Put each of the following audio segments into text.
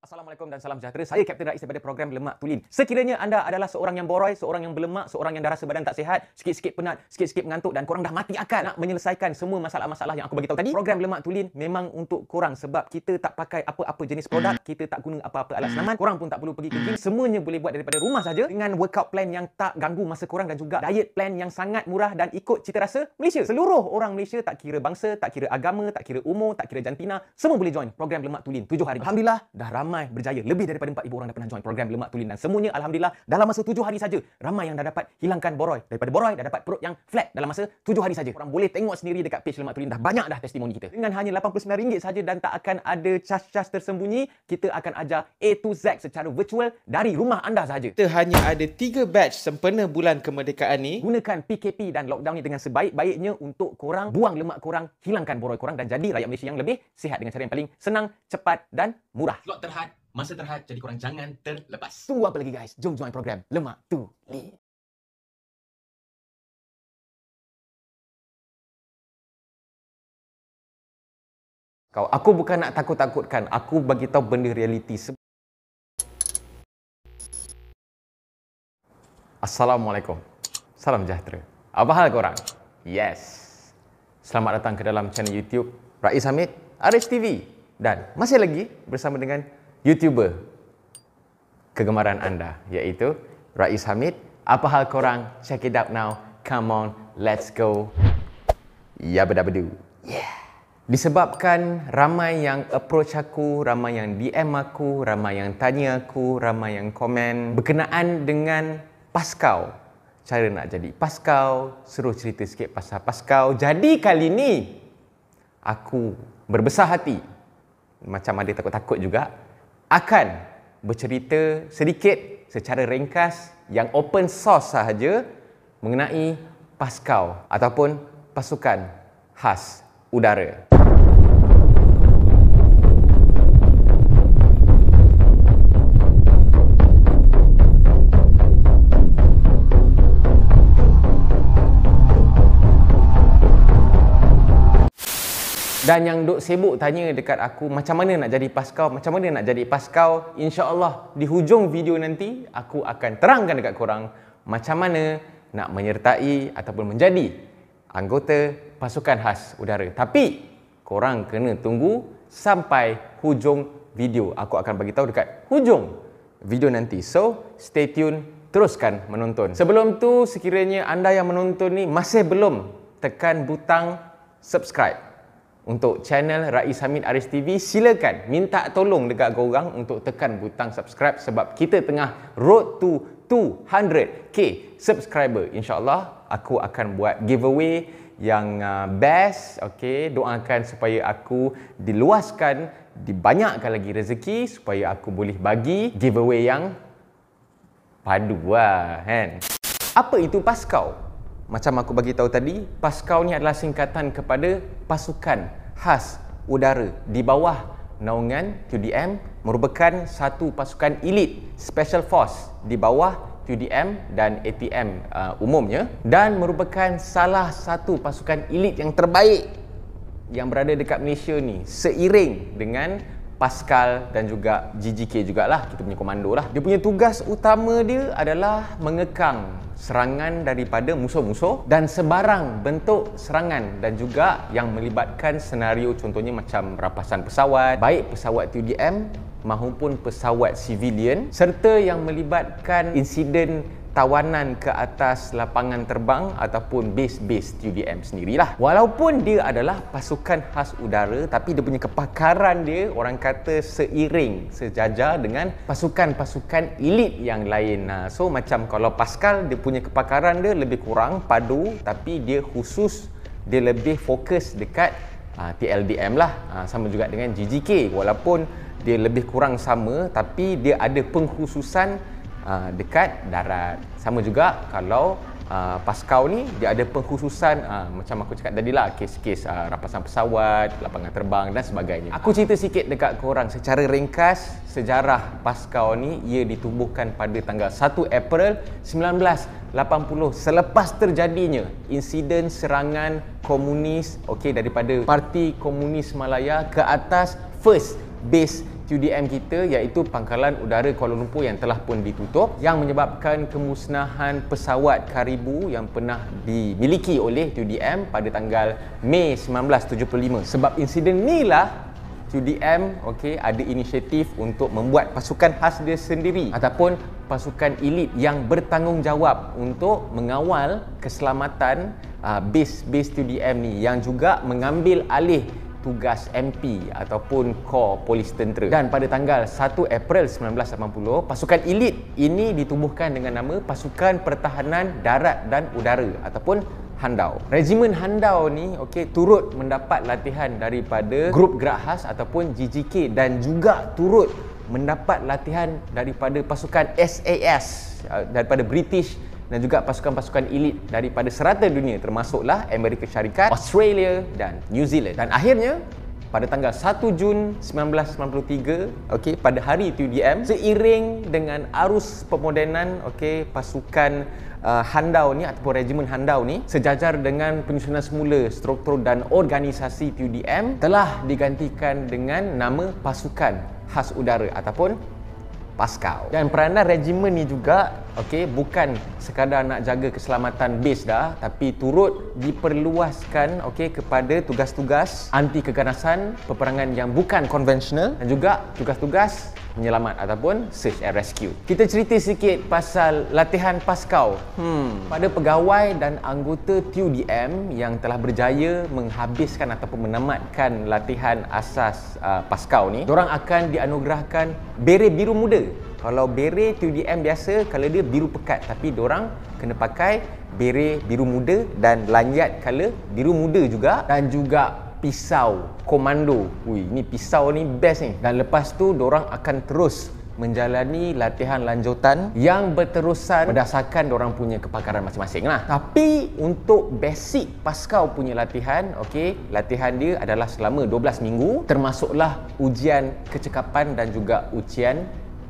Assalamualaikum dan salam sejahtera. Saya Kapten Rais daripada program Lemak Tulen. Sekiranya anda adalah seorang yang boroi, seorang yang berlemak, seorang yang rasa badan tak sihat, sikit-sikit penat, sikit-sikit mengantuk dan korang dah mati akal nak menyelesaikan semua masalah-masalah yang aku bagi tahu tadi, program Lemak Tulen memang untuk korang sebab kita tak pakai apa-apa jenis produk, kita tak guna apa-apa alat senaman, korang pun tak perlu pergi ke gym, semuanya boleh buat daripada rumah saja dengan workout plan yang tak ganggu masa korang dan juga diet plan yang sangat murah dan ikut cita rasa Malaysia. Seluruh orang Malaysia tak kira bangsa, tak kira agama, tak kira umur, tak kira jantina, semua boleh join program Lemak Tulen 7 hari. Alhamdulillah dah ramai berjaya. Lebih daripada 4,000 orang dah pernah join program Lemak Tulen dan semuanya alhamdulillah dalam masa 7 hari saja ramai yang dah dapat hilangkan boroi. Daripada boroi dah dapat perut yang flat dalam masa 7 hari saja. Korang boleh tengok sendiri dekat page Lemak Tulen, dah banyak dah testimoni kita. Dengan hanya RM89 saja dan tak akan ada cas-cas tersembunyi, kita akan ajar A to Z secara virtual dari rumah anda saja. Kita hanya ada 3 batch sempena bulan kemerdekaan ni. Gunakan PKP dan lockdown ni dengan sebaik-baiknya untuk korang buang lemak korang, hilangkan boroi korang dan jadi rakyat Malaysia yang lebih sihat dengan cara yang paling senang, cepat dan murah. Slot terhad, masa terhad, jadi korang jangan terlepas. Tunggu apa lagi guys? Jom join program Lemak Tulen. Aku bukan nak takut-takutkan, aku bagi tahu benda realiti. Assalamualaikum. Salam sejahtera. Apa hal korang? Yes. Selamat datang ke dalam channel YouTube Rais Hamid, Aris TV. Dan masih lagi bersama dengan YouTuber kegemaran anda, iaitu Rais Hamid. Apa hal korang? Check it out now. Come on, let's go. Yabba-dabba-doo. Yeah. Disebabkan ramai yang approach aku, ramai yang DM aku, ramai yang tanya aku, ramai yang komen berkenaan dengan Paskau. Cara nak jadi Paskau, suruh cerita sikit pasal Paskau. Jadi kali ni aku berbesar hati, macam ada takut-takut juga, akan bercerita sedikit secara ringkas yang open source sahaja mengenai Paskau ataupun pasukan khas udara. Dan yang duk sibuk tanya dekat aku macam mana nak jadi Paskau, macam mana nak jadi Paskau, insya-Allah di hujung video nanti aku akan terangkan dekat korang macam mana nak menyertai ataupun menjadi anggota pasukan khas udara. Tapi korang kena tunggu sampai hujung video. Aku akan bagi tahu dekat hujung video nanti. So, stay tune, teruskan menonton. Sebelum tu, sekiranya anda yang menonton ni masih belum tekan butang subscribe untuk channel Rais Hamid Aris TV, silakan minta tolong dekat korang untuk tekan butang subscribe sebab kita tengah road to 200k subscriber. InsyaAllah aku akan buat giveaway yang best. Okay, doakan supaya aku diluaskan, dibanyakkan lagi rezeki supaya aku boleh bagi giveaway yang padu lah, kan? Apa itu Paskau? Macam aku bagi tahu tadi, Paskau ni adalah singkatan kepada pasukan khas udara di bawah naungan QDM, merupakan satu pasukan elit special force di bawah QDM dan ATM umumnya, dan merupakan salah satu pasukan elit yang terbaik yang berada dekat Malaysia ni, seiring dengan Paskal dan juga GGK jugalah, kita punya komando lah. Dia punya tugas utama dia adalah mengekang serangan daripada musuh-musuh dan sebarang bentuk serangan dan juga yang melibatkan senario contohnya macam rampasan pesawat, baik pesawat TUDM maupun pesawat civilian, serta yang melibatkan insiden tawanan ke atas lapangan terbang ataupun base-base TUDM sendirilah. Walaupun dia adalah pasukan khas udara, tapi dia punya kepakaran dia orang kata seiring, sejajar dengan pasukan-pasukan elit yang lain. So macam kalau Paskal, dia punya kepakaran dia lebih kurang padu, tapi dia khusus, dia lebih fokus dekat TLDM lah. Sama juga dengan GGK, walaupun dia lebih kurang sama, tapi dia ada pengkhususan dekat darat. Sama juga kalau Paskau ni dia ada pengkhususan macam aku cakap tadi lah, kes-kes rampasan pesawat, lapangan terbang dan sebagainya. Aku cerita sikit dekat korang secara ringkas sejarah Paskau ni. Ia ditubuhkan pada tanggal 1 April 1980 selepas terjadinya insiden serangan komunis daripada Parti Komunis Malaya ke atas First Base TUDM kita, iaitu Pangkalan Udara Kuala Lumpur yang telah pun ditutup, yang menyebabkan kemusnahan pesawat Karibu yang pernah dimiliki oleh TUDM pada tanggal Mei 1975. Sebab insiden inilah TUDM ada inisiatif untuk membuat pasukan khas dia sendiri ataupun pasukan elit yang bertanggungjawab untuk mengawal keselamatan base TUDM ni, yang juga mengambil alih tugas MP ataupun Kor Polis Tentera. Dan pada tanggal 1 April 1980, pasukan elit ini ditubuhkan dengan nama Pasukan Pertahanan Darat dan Udara ataupun Handau. Regimen Handau ni turut mendapat latihan daripada Grup Gerak Khas ataupun GGK dan juga turut mendapat latihan daripada pasukan SAS daripada British dan juga pasukan-pasukan elit daripada serata dunia, termasuklah Amerika Syarikat, Australia dan New Zealand. Dan akhirnya pada tanggal 1 Jun 1993, pada hari TUDM, seiring dengan arus pemodenan pasukan Handau ni ataupun regimen Handau ni, sejajar dengan penyusunan semula struktur dan organisasi TUDM telah digantikan dengan nama Pasukan Khas Udara ataupun Paskau. Dan peranan regimen ni juga bukan sekadar nak jaga keselamatan base dah, tapi turut diperluaskan kepada tugas-tugas anti keganasan, peperangan yang bukan konvensional dan juga tugas-tugas menyelamat ataupun search and rescue. Kita cerita sikit pasal latihan Paskau. Pada pegawai dan anggota TUDM yang telah berjaya menghabiskan ataupun menamatkan latihan asas Paskau ni, diorang akan dianugerahkan beret biru muda. Kalau beret TUDM biasa, kalau dia biru pekat, tapi diorang kena pakai beret biru muda dan lanyard color biru muda juga, dan juga pisau komando. Ini pisau ni best ni. Dan lepas tu diorang akan terus menjalani latihan lanjutan yang berterusan berdasarkan diorang punya kepakaran masing-masing lah. Tapi untuk basic Paskau punya latihan, latihan dia adalah selama 12 minggu, termasuklah ujian kecekapan dan juga ujian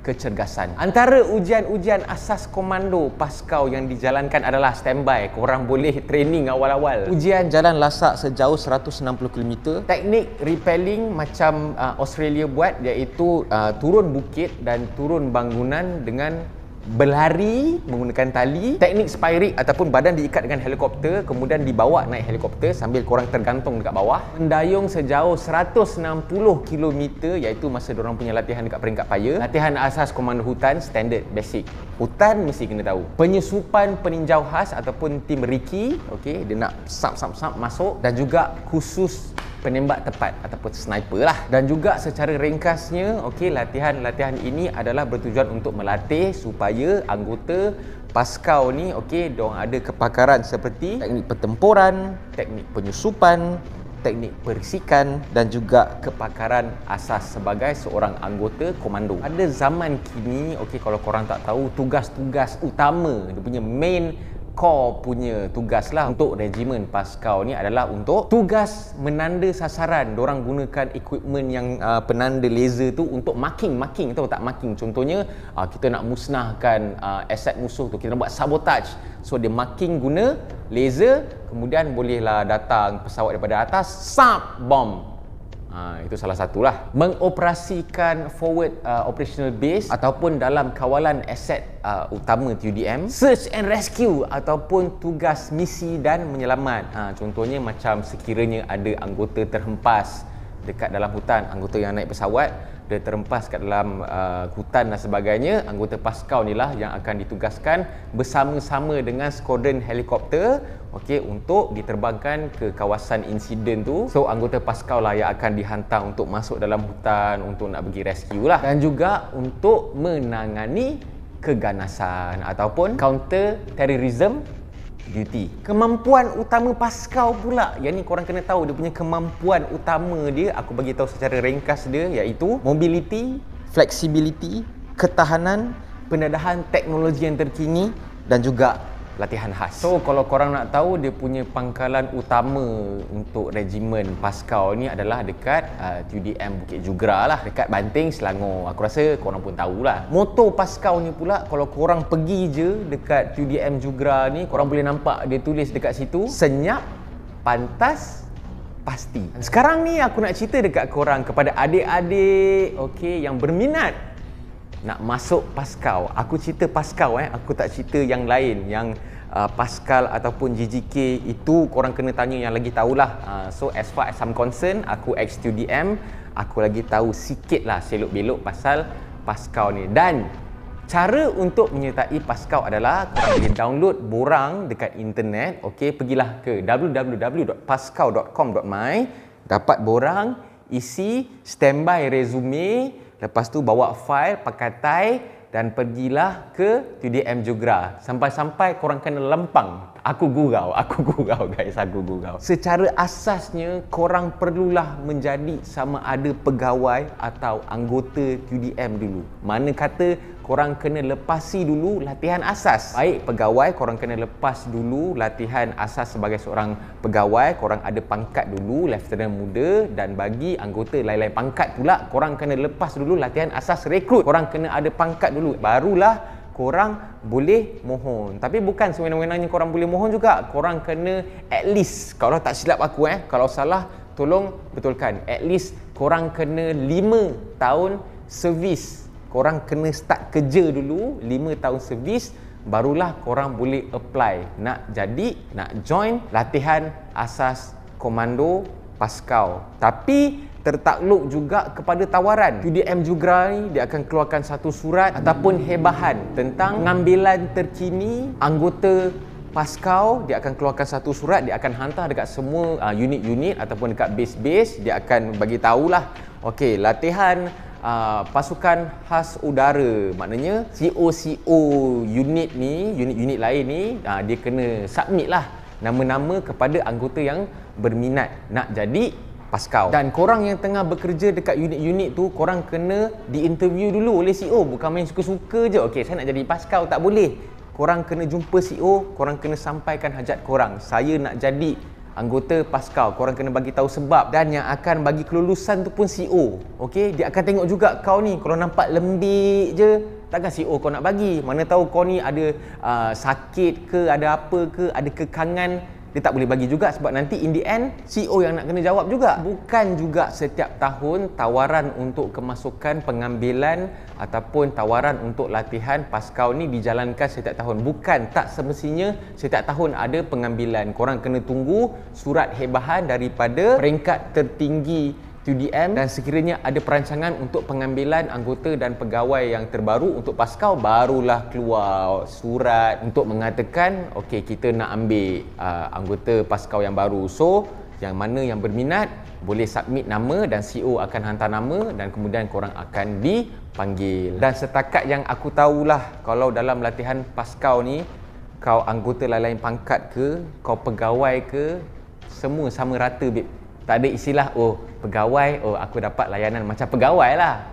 kecergasan. Antara ujian-ujian asas komando Paskau yang dijalankan adalah standby. Korang boleh training awal-awal. Ujian jalan lasak sejauh 160 km. Teknik rappelling macam Australia buat, iaitu turun bukit dan turun bangunan dengan berlari menggunakan tali. Teknik spy ataupun badan diikat dengan helikopter, kemudian dibawa naik helikopter sambil korang tergantung dekat bawah. Mendayung sejauh 160 km, iaitu masa diorang punya latihan dekat peringkat paya. Latihan asas komando hutan, standard basic. Hutan mesti kena tahu. Penyusupan peninjau khas ataupun tim Riki, dia nak sap masuk, dan juga khusus penembak tepat ataupun sniper lah. Dan juga secara ringkasnya, latihan-latihan ini adalah bertujuan untuk melatih supaya anggota Paskau ni diorang ada kepakaran seperti teknik pertempuran, teknik penyusupan, teknik perisikan dan juga kepakaran asas sebagai seorang anggota komando. Pada zaman kini, kalau korang tak tahu, tugas-tugas utama, dia punya main core punya tugas lah untuk regimen Paskau ni adalah untuk tugas menanda sasaran. Diorang gunakan equipment yang penanda laser tu untuk marking, tahu tak marking? Contohnya kita nak musnahkan aset musuh tu, kita nak buat sabotage. So dia marking guna laser, kemudian bolehlah datang pesawat daripada atas, sap bom. Itu salah satulah. Mengoperasikan forward operational base ataupun dalam kawalan aset utama TUDM, search and rescue ataupun tugas misi dan menyelamat. Contohnya macam sekiranya ada anggota terhempas dekat dalam hutan, anggota yang naik pesawat dia terhempas kat dalam hutan dan sebagainya, anggota Paskau ni lah yang akan ditugaskan bersama-sama dengan skuadron helikopter untuk diterbangkan ke kawasan insiden tu. So anggota Paskau lah yang akan dihantar untuk masuk dalam hutan untuk nak pergi rescue lah, dan juga untuk menangani keganasan ataupun counter terrorism duty. Kemampuan utama Paskau pula, yang ni korang kena tahu dia punya kemampuan utama dia, aku bagi tahu secara ringkas dia, iaitu mobility, flexibility, ketahanan, pendedahan teknologi yang terkini dan juga latihan khas. So kalau korang nak tahu, dia punya pangkalan utama untuk regimen Paskau ni adalah dekat TUDM Bukit Jugra lah, dekat Banting, Selangor. Aku rasa korang pun tahulah. Moto Paskau ni pula, kalau korang pergi je dekat TUDM Jugra ni, korang boleh nampak dia tulis dekat situ, senyap, pantas, pasti. Sekarang ni aku nak cerita dekat korang kepada adik-adik yang berminat nak masuk Paskau. Aku cerita Paskau aku tak cerita yang lain. Yang Pascal ataupun GGK itu korang kena tanya yang lagi tahulah. So as far as I'm concerned, aku ex-STUDM, aku lagi tahu sikit lah selok-belok pasal Paskau ni. Dan cara untuk menyertai Paskau adalah korang boleh download borang dekat internet. Pergilah ke www.paskau.com.my, dapat borang, isi, standby resume, lepas tu bawa file, pakai dan pergilah ke TUDM Jugra. Sampai-sampai korang kena lempang. Aku gurau guys, aku gurau. Secara asasnya korang perlulah menjadi sama ada pegawai atau anggota TUDM dulu. Mana kata korang kena lepasi dulu latihan asas. Baik pegawai, korang kena lepas dulu latihan asas sebagai seorang pegawai. Korang ada pangkat dulu, lieutenant muda. Dan bagi anggota lain-lain pangkat pula, korang kena lepas dulu latihan asas rekrut. Korang kena ada pangkat dulu, barulah korang boleh mohon. Tapi bukan sewenang-wenangnya korang boleh mohon juga. Korang kena at least, kalau tak silap aku kalau salah tolong betulkan, at least korang kena 5 tahun servis. Korang kena start kerja dulu 5 tahun servis, barulah korang boleh apply nak join latihan asas komando Paskau. Tapi tertakluk juga kepada tawaran. TUDM Jugra ni dia akan keluarkan satu surat ataupun hebahan tentang pengambilan terkini anggota Paskau. Dia akan keluarkan satu surat, dia akan hantar dekat semua unit-unit ataupun dekat base-base. Dia akan bagi tahulah, latihan pasukan khas udara, maknanya CO unit ni, unit-unit lain ni, dia kena submit lah nama-nama kepada anggota yang berminat nak jadi Paskau. Dan korang yang tengah bekerja dekat unit-unit tu, korang kena diinterview dulu oleh CEO. Bukan main suka-suka je, saya nak jadi Paskau, tak boleh. Korang kena jumpa CEO, korang kena sampaikan hajat korang. Saya nak jadi anggota Paskau. Korang kena bagi tahu sebab, dan yang akan bagi kelulusan tu pun CEO. Dia akan tengok juga kau ni, kalau nampak lembik je, takkan CEO kau nak bagi. Mana tahu kau ni ada sakit ke, ada apa ke, ada kekangan, dia tak boleh bagi juga. Sebab nanti in the end CEO yang nak kena jawab juga. Bukan juga setiap tahun tawaran untuk kemasukan pengambilan ataupun tawaran untuk latihan Paskau ni dijalankan setiap tahun. Bukan, tak semestinya setiap tahun ada pengambilan. Korang kena tunggu surat hebahan daripada peringkat tertinggi TUDM, dan sekiranya ada perancangan untuk pengambilan anggota dan pegawai yang terbaru untuk Paskau, barulah keluar surat untuk mengatakan kita nak ambil anggota Paskau yang baru. So yang mana yang berminat boleh submit nama dan CEO akan hantar nama, dan kemudian korang akan dipanggil. Dan setakat yang aku tahulah, kalau dalam latihan Paskau ni, kau anggota lain-lain pangkat ke, kau pegawai ke, semua sama rata, babe. Tak ada istilah pegawai, aku dapat layanan macam pegawai lah,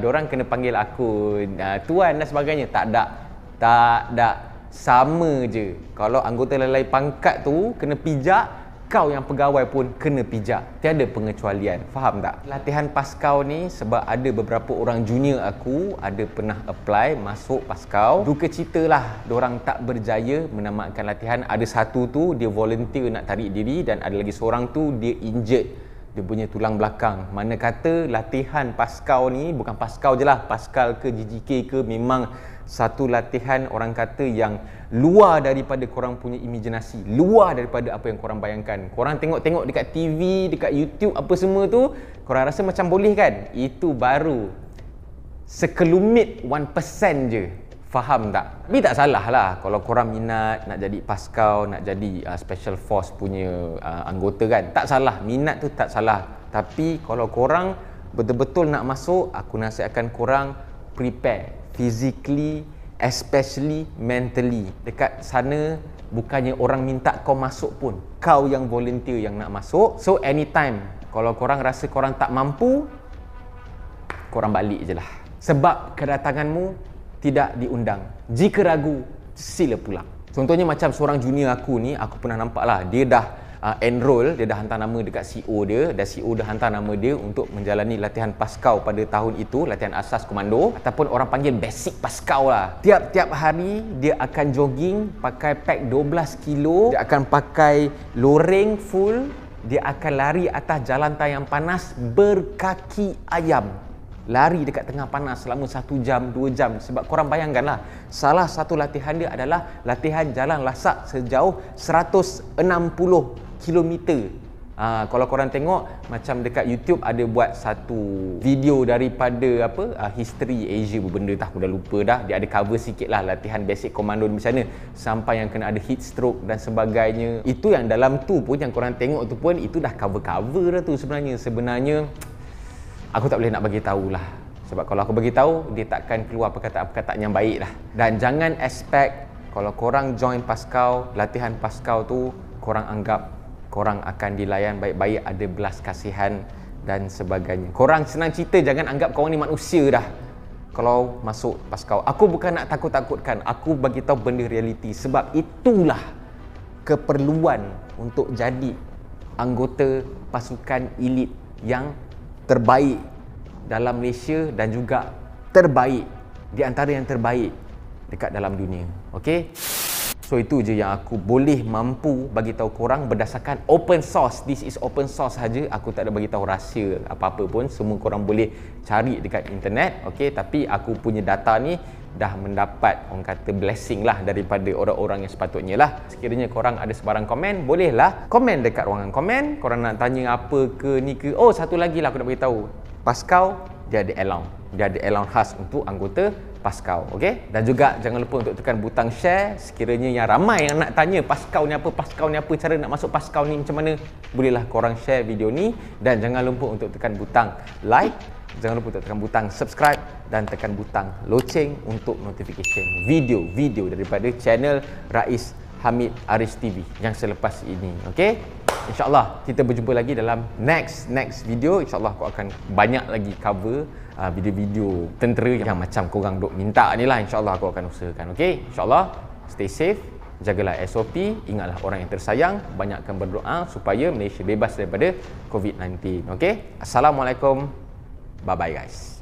diorang kena panggil aku tuan dan sebagainya. Tak ada, sama je. Kalau anggota lain-lain pangkat tu kena pijak, kau yang pegawai pun kena pijak. Tiada pengecualian. Faham tak? Latihan Paskau ni, sebab ada beberapa orang junior aku ada pernah apply masuk Paskau, duka cita lah diorang tak berjaya menamatkan latihan. Ada satu tu dia volunteer nak tarik diri, dan ada lagi seorang tu dia injured, dia punya tulang belakang. Mana kata latihan Paskau ni, bukan Paskau je lah, Paskal ke GGK ke, memang satu latihan orang kata yang luar daripada korang punya imajinasi, luar daripada apa yang korang bayangkan. Korang tengok-tengok dekat TV, dekat YouTube apa semua tu, korang rasa macam boleh kan? Itu baru sekelumit 1% je. Faham tak? Tapi tak salah lah kalau korang minat nak jadi Paskau, nak jadi Special Force punya anggota kan. Tak salah, minat tu tak salah. Tapi kalau korang betul-betul nak masuk, aku nasihatkan korang prepare physically, especially mentally. Dekat sana bukannya orang minta kau masuk pun, kau yang volunteer yang nak masuk. So anytime kalau korang rasa korang tak mampu, korang balik je lah. Sebab kedatanganmu tidak diundang. Jika ragu, sila pulang. Contohnya macam seorang junior aku ni, aku pernah nampak lah, dia dah enroll, dia dah hantar nama dekat CEO dia, dan CEO dah hantar nama dia untuk menjalani latihan Paskau pada tahun itu, latihan asas komando ataupun orang panggil basic Paskau lah. Tiap-tiap hari dia akan jogging pakai pack 12 kilo, dia akan pakai loreng full, dia akan lari atas jalan tayang panas berkaki ayam. Lari dekat tengah panas selama 1 jam, 2 jam. Sebab korang bayangkanlah, salah satu latihan dia adalah latihan jalan lasak sejauh 160 km. Kalau korang tengok macam dekat YouTube ada buat satu video daripada history Asia benda aku dah lupa dah. Dia ada cover sikit lah latihan basic komando macam mana sampai yang kena ada heat stroke dan sebagainya. Itu yang dalam tu pun yang korang tengok tu pun itu dah cover-cover dah tu sebenarnya. Sebenarnya aku tak boleh nak bagi tahu lah. Sebab kalau aku bagi tahu dia takkan keluar perkataan-perkataan yang baik lah. Dan jangan expect kalau korang join Paskau, latihan Paskau tu korang anggap korang akan dilayan baik-baik, ada belas kasihan dan sebagainya. Korang senang cerita, jangan anggap korang ni manusia dah kalau masuk Paskau. Aku bukan nak takut-takutkan, aku bagi tahu benda realiti. Sebab itulah keperluan untuk jadi anggota pasukan elit yang terbaik dalam Malaysia dan juga terbaik di antara yang terbaik dekat dalam dunia. Okey? So itu je yang aku boleh mampu bagi tahu korang berdasarkan open source. This is open source saja. Aku tak ada bagi tahu rahsia apa-apa pun. Semua korang boleh cari dekat internet. Okey, tapi aku punya data ni dah mendapat orang kata blessing lah daripada orang-orang yang sepatutnya lah. Sekiranya korang ada sebarang komen, bolehlah komen dekat ruangan komen. Korang nak tanya apa ke ni ke. Oh, satu lagi lah aku nak bagi tahu. Paskau dia ada allowance. Dia ada allowance khas untuk anggota Paskau, okey? Dan juga jangan lupa untuk tekan butang share. Sekiranya yang ramai yang nak tanya Paskau ni apa, cara nak masuk Paskau ni macam mana, bolehlah korang share video ni. Dan jangan lupa untuk tekan butang like, jangan lupa untuk tekan butang subscribe dan tekan butang loceng untuk notification video-video daripada channel Rais Hamid Aris TV yang selepas ini, okey? InsyaAllah kita berjumpa lagi dalam next video. InsyaAllah aku akan banyak lagi cover video-video tentera yang macam korang duk minta ni lah. InsyaAllah aku akan usahakan. Okay, InsyaAllah stay safe, jagalah SOP, ingatlah orang yang tersayang, banyakkan berdoa supaya Malaysia bebas daripada COVID-19. Okay, Assalamualaikum, bye bye guys.